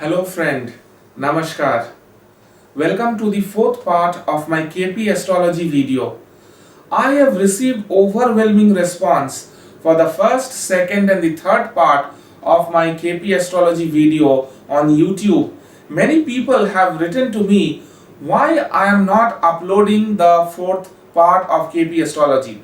Hello friend, Namaskar. Welcome to the fourth part of my KP Astrology video. I have received overwhelming response for the first, second and the third part of my KP Astrology video on YouTube. Many people have written to me why I am not uploading the fourth part of KP Astrology.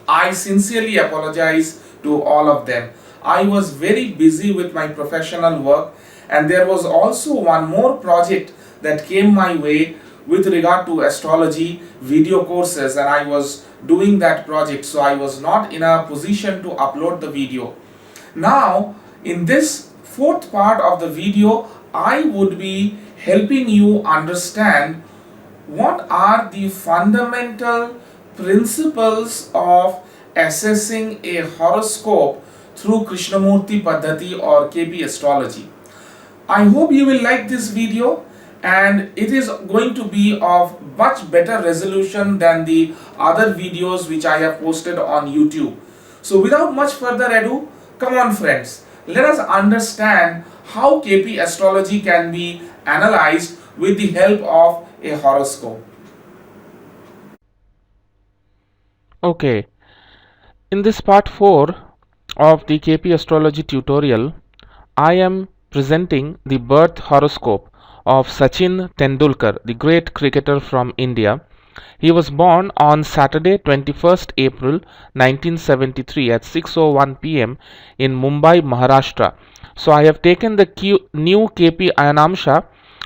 I sincerely apologize to all of them. I was very busy with my professional work, and there was also one more project that came my way with regard to astrology video courses, and I was doing that project, so I was not in a position to upload the video. Now in this fourth part of the video, I would be helping you understand what are the fundamental principles of assessing a horoscope through Krishnamurthi Paddhati or KP Astrology. I hope you will like this video, and it is going to be of much better resolution than the other videos which I have posted on YouTube. So without much further ado, come on friends, let us understand how KP Astrology can be analyzed with the help of a horoscope. Okay, in this part 4 of the KP Astrology tutorial, I am presenting the birth horoscope of Sachin Tendulkar, the great cricketer from India. He was born on Saturday 21st April 1973 at 6:01 pm in Mumbai, Maharashtra. So I have taken the new KP Ayanamsha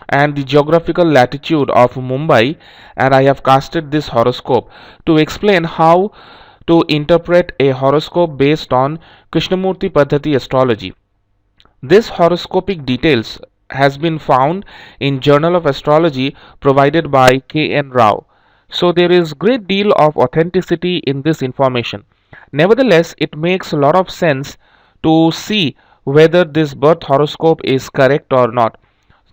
and the geographical latitude of Mumbai, and I have casted this horoscope to explain how to interpret a horoscope based on Krishnamurthi Paddhati astrology. This horoscopic details has been found in Journal of Astrology provided by K.N. Rao. So there is great deal of authenticity in this information. Nevertheless, it makes a lot of sense to see whether this birth horoscope is correct or not.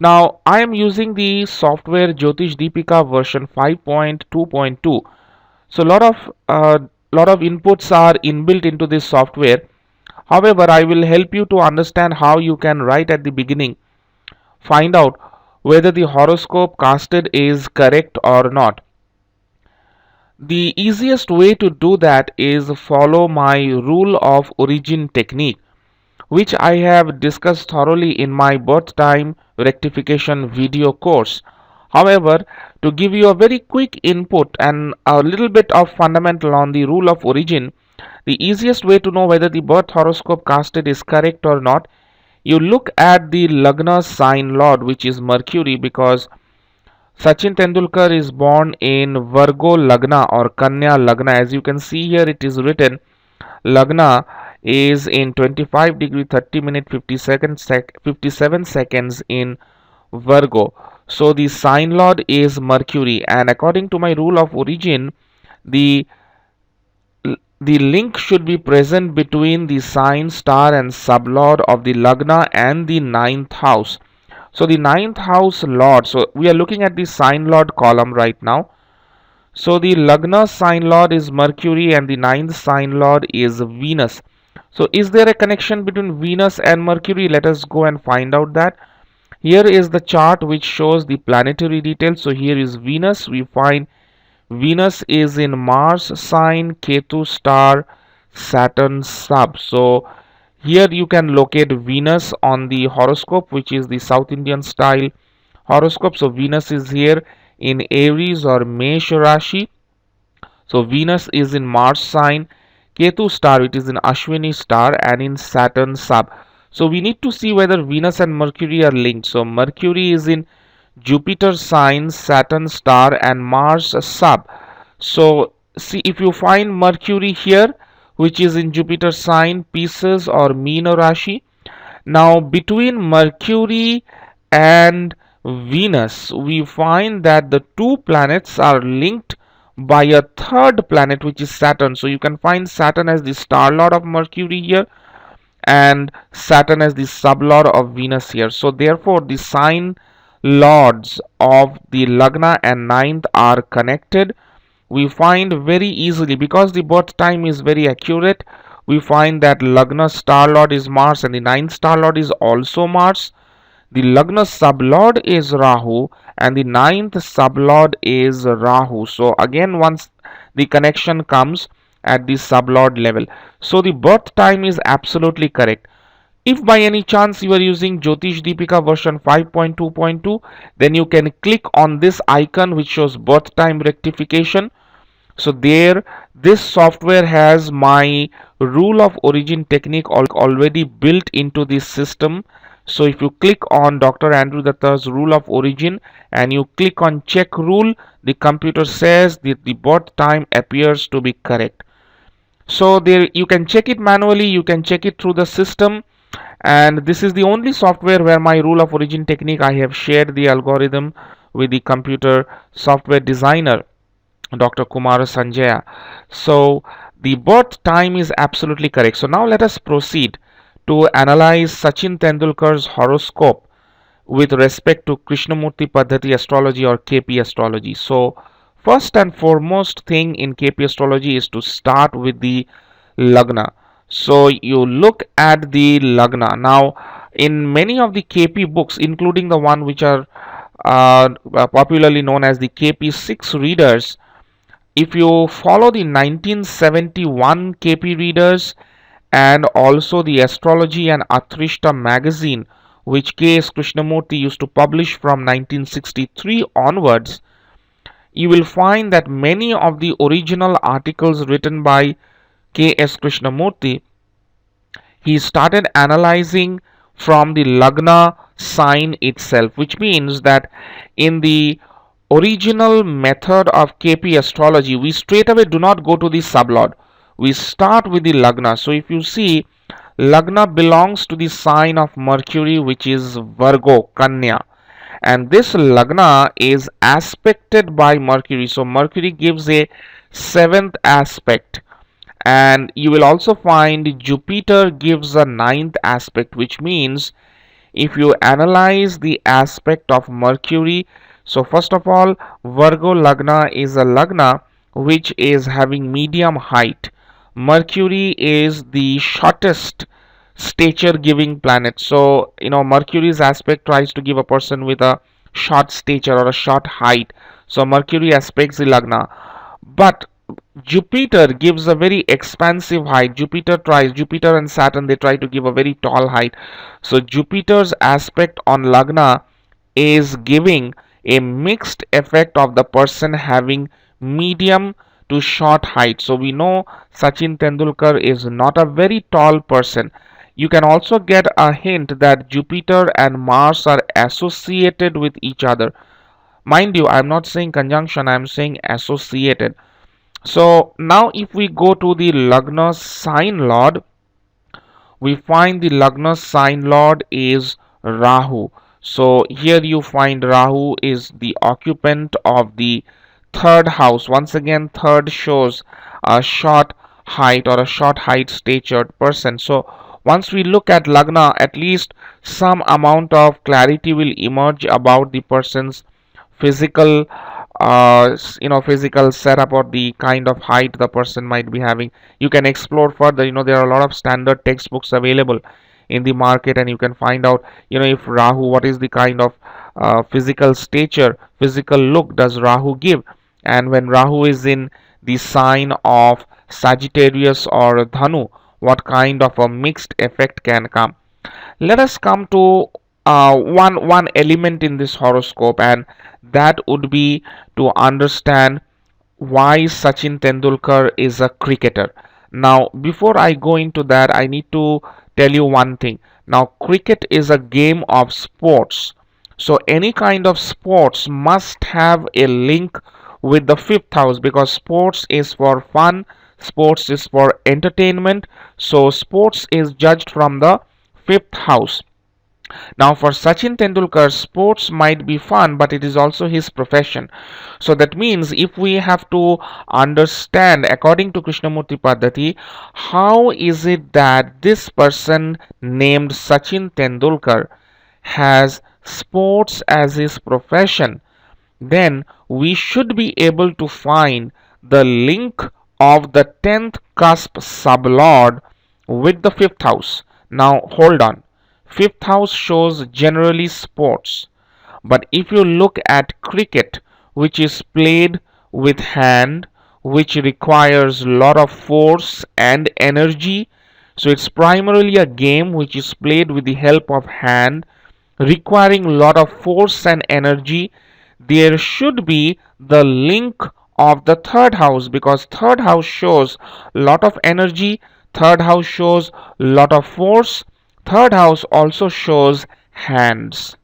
Now I am using the software Jyotish Deepika version 5.2.2. So lot of inputs are inbuilt into this software. However, I will help you to understand how you can right at the beginning find out whether the horoscope casted is correct or not. The easiest way to do that is follow my rule of origin technique, which I have discussed thoroughly in my birth time rectification video course. However, to give you a very quick input and a little bit of fundamental on the rule of origin, the easiest way to know whether the birth horoscope casted is correct or not, you look at the Lagna sign lord, which is Mercury, because Sachin Tendulkar is born in Virgo Lagna or Kanya Lagna. As you can see here, it is written Lagna is in 25 degree 30 minute 57 seconds in Virgo. So the sign lord is Mercury, and according to my rule of origin, the link should be present between the sign, star and sublord of the Lagna and the ninth house. So the ninth house lord, so we are looking at the sign lord column right now. So the Lagna sign lord is Mercury and the ninth sign lord is Venus. So is there a connection between Venus and Mercury? Let us go and find out that. Here is the chart which shows the planetary details. So here is Venus. We find Venus is in Mars sign, Ketu star, Saturn sub. So here you can locate Venus on the horoscope, which is the South Indian style horoscope. So Venus is here in Aries or Mesha Rashi. So Venus is in Mars sign, Ketu star, it is in Ashwini star, and in Saturn sub. So we need to see whether Venus and Mercury are linked. So Mercury is in Jupiter sign, Saturn star, and Mars sub. So see, if you find Mercury here, which is in Jupiter sign, Pisces or Meena Rashi. Now between Mercury and Venus, we find that the two planets are linked by a third planet, which is Saturn. So you can find Saturn as the star lord of Mercury here and Saturn as the sublord of Venus here. So therefore the sign lords of the Lagna and ninth are connected. We find very easily, because the birth time is very accurate, we find that Lagna star lord is Mars and the ninth star lord is also Mars. The Lagna sublord is Rahu and the ninth sublord is Rahu. So again, once the connection comes at the sublord level. So the birth time is absolutely correct. If by any chance you are using Jyotish Deepika version 5.2.2, then you can click on this icon which shows birth time rectification. So there, this software has my rule of origin technique already built into this system. So if you click on Dr. Andrew Datta's rule of origin and you click on check rule, the computer says that the birth time appears to be correct. So there you can check it manually, you can check it through the system, and this is the only software where my rule of origin technique I have shared the algorithm with the computer software designer Dr. Kumar Sanjaya. So the birth time is absolutely correct. So now let us proceed to analyze Sachin Tendulkar's horoscope with respect to Krishnamurthi Paddhati astrology or KP astrology. So first and foremost thing in KP astrology is to start with the Lagna. So you look at the Lagna. Now in many of the KP books, including the one which are popularly known as the KP6 readers, if you follow the 1971 KP readers and also the Astrology and Atrishta magazine, which K.S. Krishnamurthi used to publish from 1963 onwards, you will find that many of the original articles written by K.S. Krishnamurthi, he started analyzing from the Lagna sign itself, which means that in the original method of KP astrology, we straight away do not go to the sublord. We start with the Lagna. So if you see, Lagna belongs to the sign of Mercury, which is Virgo, Kanya. And this Lagna is aspected by Mercury. So Mercury gives a seventh aspect, and you will also find Jupiter gives a ninth aspect, which means if you analyze the aspect of Mercury, so first of all, Virgo Lagna is a Lagna which is having medium height. Mercury is the shortest stature giving planet. So Mercury's aspect tries to give a person with a short stature or a short height. So Mercury aspects the Lagna, but Jupiter gives a very expansive height. Jupiter and Saturn, they try to give a very tall height. So Jupiter's aspect on Lagna is giving a mixed effect of the person having medium to short height. So we know Sachin Tendulkar is not a very tall person. You can also get a hint that Jupiter and Mars are associated with each other. Mind you, I'm not saying conjunction, I'm saying associated. So now if we go to the Lagna sign lord, we find the Lagna sign lord is Rahu. So here you find Rahu is the occupant of the third house. Once again, third shows a short height or a short height statured person. So once we look at Lagna, at least some amount of clarity will emerge about the person's physical physical setup or the kind of height the person might be having. You can explore further. There are a lot of standard textbooks available in the market, and you can find out if Rahu, what is the kind of physical stature, physical look does Rahu give, and when Rahu is in the sign of Sagittarius or Dhanu, what kind of a mixed effect can come. Let us come to one element in this horoscope, and that would be to understand why Sachin Tendulkar is a cricketer. Now, before I go into that, I need to tell you one thing. Now, cricket is a game of sports. So, any kind of sports must have a link with the fifth house, because sports is for fun, sports is for entertainment. So, sports is judged from the fifth house. Now, for Sachin Tendulkar, sports might be fun, but it is also his profession. So that means if we have to understand, according to Krishnamurthi Paddhati, how is it that this person named Sachin Tendulkar has sports as his profession, then we should be able to find the link of the 10th cusp sublord with the 5th house. Now, hold on. Fifth house shows generally sports. But if you look at cricket, which is played with hand, which requires a lot of force and energy, so it's primarily a game which is played with the help of hand, requiring a lot of force and energy. There should be the link of the third house, because third house shows a lot of energy, third house shows a lot of force, third house also shows hands.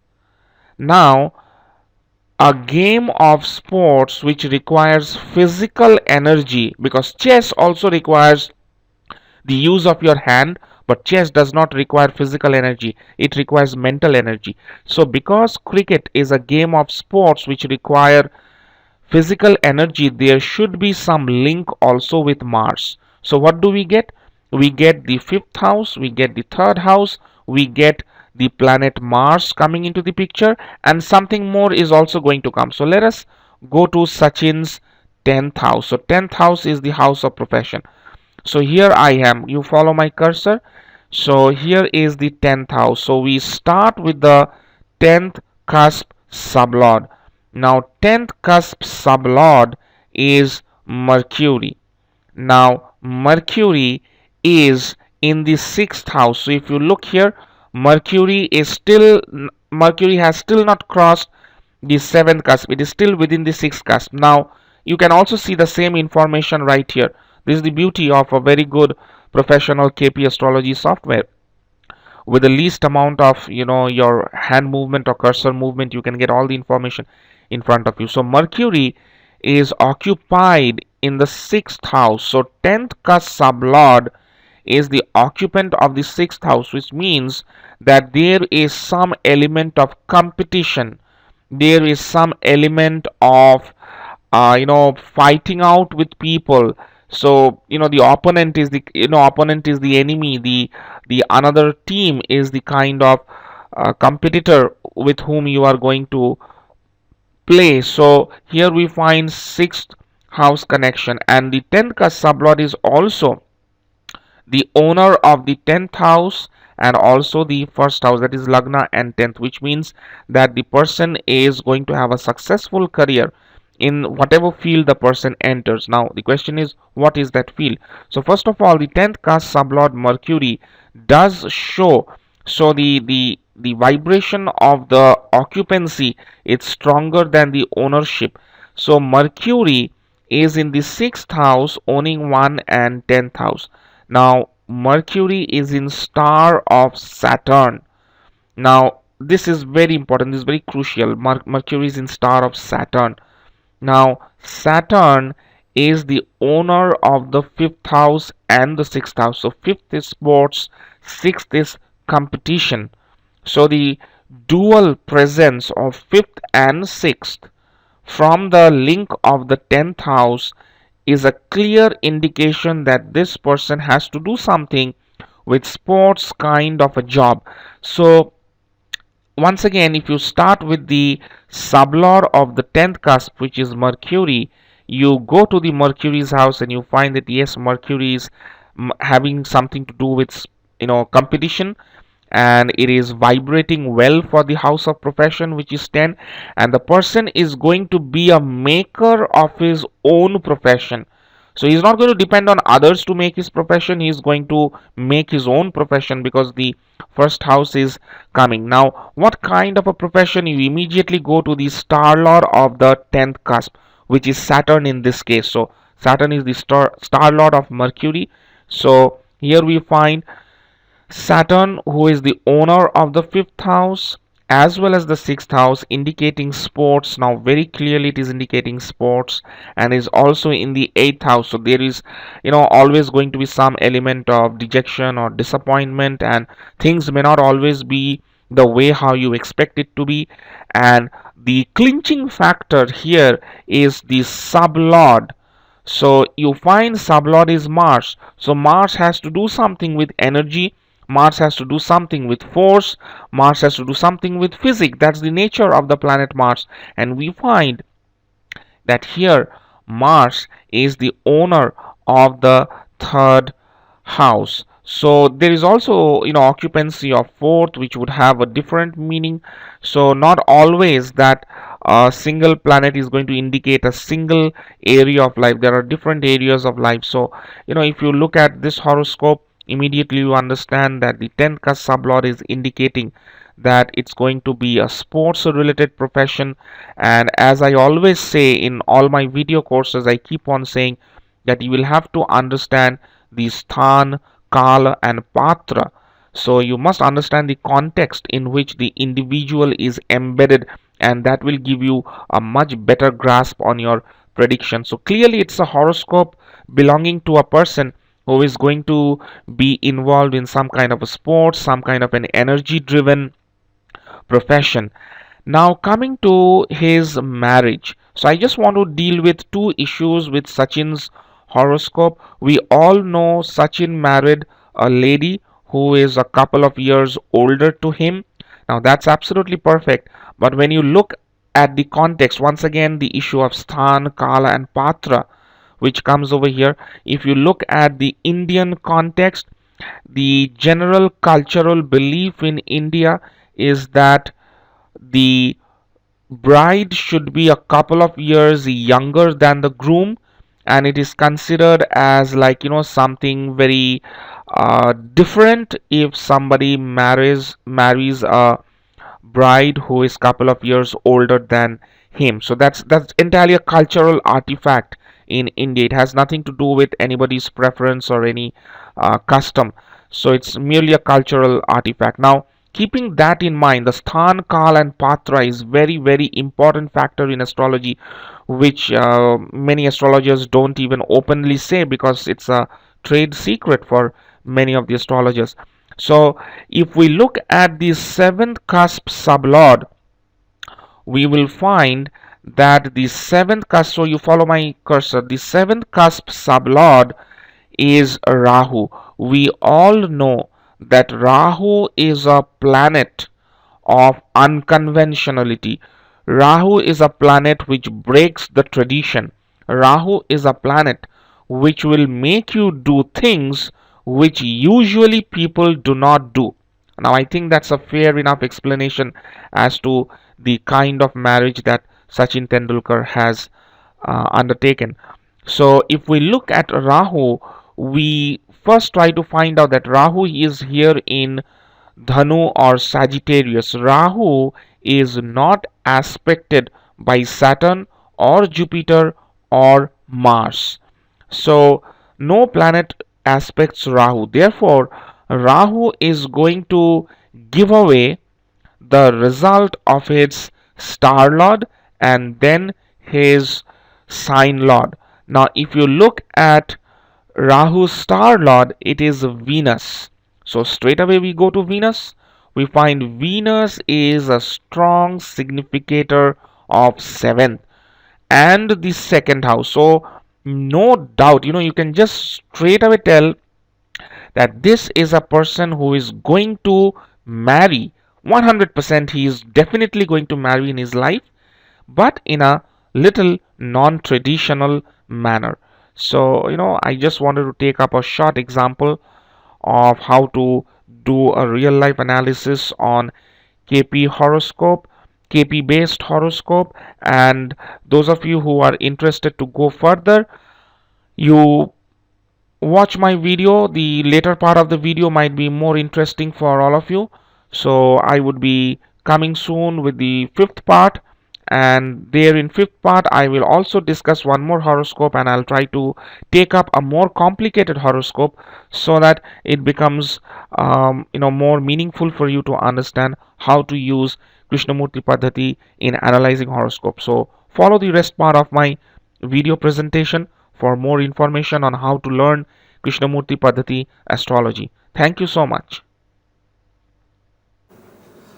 Now, a game of sports which requires physical energy, because chess also requires the use of your hand, but chess does not require physical energy, it requires mental energy. So because cricket is a game of sports which require physical energy, there should be some link also with Mars. So what do we get? We get the fifth house, we get the third house, we get the planet Mars coming into the picture, and something more is also going to come. So let us go to Sachin's 10th house. So 10th house is the house of profession. So here I am, you follow my cursor. So here is the 10th house. So we start with the 10th cusp sublord. Now 10th cusp sublord is Mercury. Now Mercury is in the 6th house. So if you look here, Mercury has still not crossed the 7th cusp. It is still within the 6th cusp. Now you can also see the same information right here. This is the beauty of a very good professional KP astrology software. With the least amount of your hand movement or cursor movement, you can get all the information in front of you. So Mercury is occupied in the 6th house. So 10th cusp sublord is the occupant of the 6th house, which means that there is some element of competition, there is some element of fighting out with people. So the opponent is the enemy, the another team is the kind of competitor with whom you are going to play. So here we find 6th house connection, and the 10th cusp sublord is also the owner of the 10th house and also the first house, that is Lagna and 10th, which means that the person is going to have a successful career in whatever field the person enters. Now the question is, what is that field? So first of all, the 10th cusp sublord Mercury does show, so the vibration of the occupancy, it's stronger than the ownership. So Mercury is in the 6th house owning 1 and 10th house. Now Mercury is in star of Saturn. Now this is very important, this is very crucial. Mercury is in star of Saturn. Now Saturn is the owner of the 5th house and the 6th house. So 5th is sports, 6th is competition. So the dual presence of 5th and 6th from the link of the 10th house is a clear indication that this person has to do something with sports kind of a job. So once again, if you start with the sublord of the 10th cusp, which is Mercury, you go to the Mercury's house and you find that yes, Mercury is having something to do with competition, and it is vibrating well for the house of profession, which is 10, and the person is going to be a maker of his own profession. So he's not going to depend on others to make his profession, he's going to make his own profession because the first house is coming. Now what kind of a profession? You immediately go to the star lord of the 10th cusp, which is Saturn in this case. So Saturn is the star lord of Mercury. So here we find Saturn, who is the owner of the 5th house as well as the 6th house, indicating sports. Now very clearly it is indicating sports, and is also in the 8th house. So there is always going to be some element of dejection or disappointment, and things may not always be the way how you expect it to be. And the clinching factor here is the sublord. So you find sublord is Mars. So Mars has to do something with energy, Mars has to do something with force, Mars has to do something with physics. That's the nature of the planet Mars. And we find that here Mars is the owner of the third house. So there is also, occupancy of fourth, which would have a different meaning. So not always that a single planet is going to indicate a single area of life. There are different areas of life. So, if you look at this horoscope, immediately you understand that the 10th cusp sublord is indicating that it's going to be a sports related profession. And as I always say in all my video courses, I keep on saying that you will have to understand the sthan, kala and patra. So you must understand the context in which the individual is embedded, and that will give you a much better grasp on your prediction. So clearly it's a horoscope belonging to a person who is going to be involved in some kind of a sport, some kind of an energy driven profession. Now, coming to his marriage. So, I just want to deal with two issues with Sachin's horoscope. We all know Sachin married a lady who is a couple of years older to him. Now, that's absolutely perfect. But when you look at the context, once again, the issue of Sthan, Kala, and Patra, which comes over here, if you look at the Indian context, the general cultural belief in India is that the bride should be a couple of years younger than the groom, and it is considered as like something very different if somebody marries a bride who is couple of years older than him. So that's entirely a cultural artifact in India. It has nothing to do with anybody's preference or any custom. So it's merely a cultural artifact. Now, keeping that in mind, the sthan, kal and patra is very very important factor in astrology, which many astrologers don't even openly say because it's a trade secret for many of the astrologers. So if we look at the seventh cusp sublord, we will find that the seventh cusp, so you follow my cursor, the seventh cusp sublord is Rahu. We all know that Rahu is a planet of unconventionality. Rahu is a planet which breaks the tradition. Rahu is a planet which will make you do things which usually people do not do. Now, I think that's a fair enough explanation as to the kind of marriage that Sachin Tendulkar has undertaken. So, if we look at Rahu, we first try to find out that Rahu is here in Dhanu or Sagittarius. Rahu is not aspected by Saturn or Jupiter or Mars. So, no planet aspects Rahu. Therefore, Rahu is going to give away the result of its star lord and then his sign lord. Now, if you look at Rahu's star lord, it is Venus. So straight away we go to Venus. We find Venus is a strong significator of seventh and the second house. So no doubt, you can just straight away tell that this is a person who is going to marry. 100% he is definitely going to marry in his life, but in a little non-traditional manner. So, I just wanted to take up a short example of how to do a real life analysis on KP horoscope, KP based horoscope, and those of you who are interested to go further, you watch my video. The later part of the video might be more interesting for all of you. So I would be coming soon with the fifth part, and there in fifth part I will also discuss one more horoscope, and I'll try to take up a more complicated horoscope so that it becomes more meaningful for you to understand how to use Krishnamurti Paddhati in analyzing horoscope. So follow the rest part of my video presentation for more information on how to learn Krishnamurti Paddhati astrology. Thank you so much.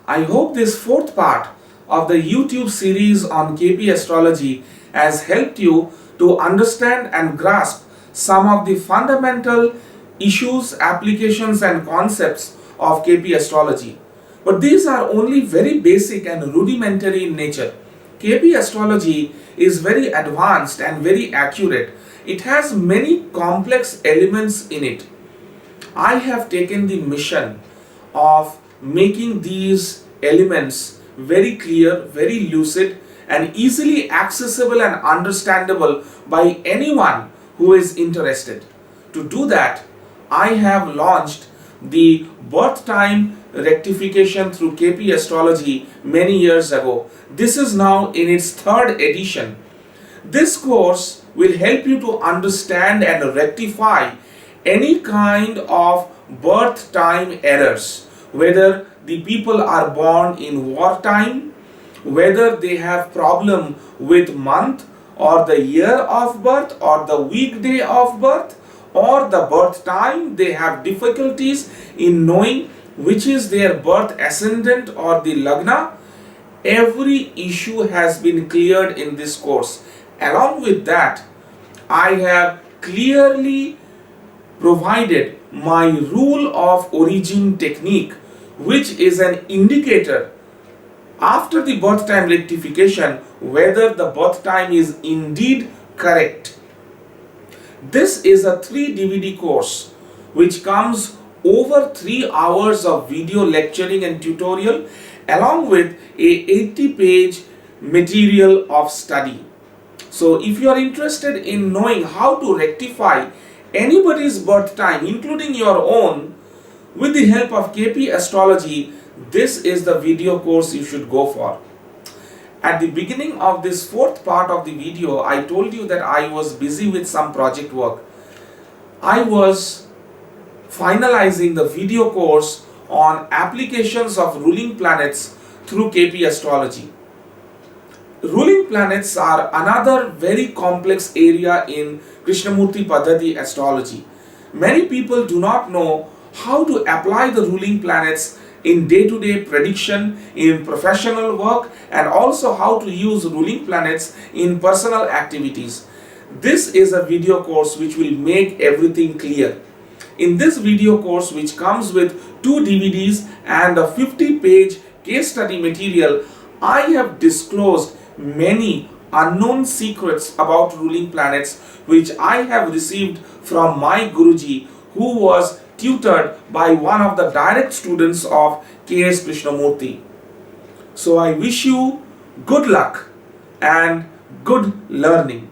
I hope this fourth part of the YouTube series on KP Astrology has helped you to understand and grasp some of the fundamental issues, applications and concepts of KP Astrology. But these are only very basic and rudimentary in nature. KP Astrology is very advanced and very accurate. It has many complex elements in it. I have taken the mission of making these elements very clear, very lucid, and easily accessible and understandable by anyone who is interested. To do that, I have launched the birth time rectification through KP Astrology many years ago. This is now in its third edition. This course will help you to understand and rectify any kind of birth time errors, whether the people are born in wartime, whether they have problem with month or the year of birth or the weekday of birth or the birth time. They have difficulties in knowing which is their birth ascendant or the Lagna. Every issue has been cleared in this course. Along with that, I have clearly provided my rule of origin technique, which is an indicator after the birth time rectification whether the birth time is indeed correct. This is a 3 DVD course which comes over 3 hours of video lecturing and tutorial along with a 80-page material of study. So if you are interested in knowing how to rectify anybody's birth time, including your own, with the help of KP Astrology, this is the video course you should go for. At the beginning of this fourth part of the video, I told you that I was busy with some project work. I was finalizing the video course on applications of ruling planets through KP Astrology. Ruling planets are another very complex area in Krishnamurthi Paddhati astrology. Many people do not know how to apply the ruling planets in day-to-day prediction, in professional work, and also how to use ruling planets in personal activities. This is a video course which will make everything clear. In this video course, which comes with 2 DVDs and a 50-page case study material, I have disclosed many unknown secrets about ruling planets which I have received from my Guruji, who was tutored by one of the direct students of K.S. Krishnamurthi. So I wish you good luck and good learning.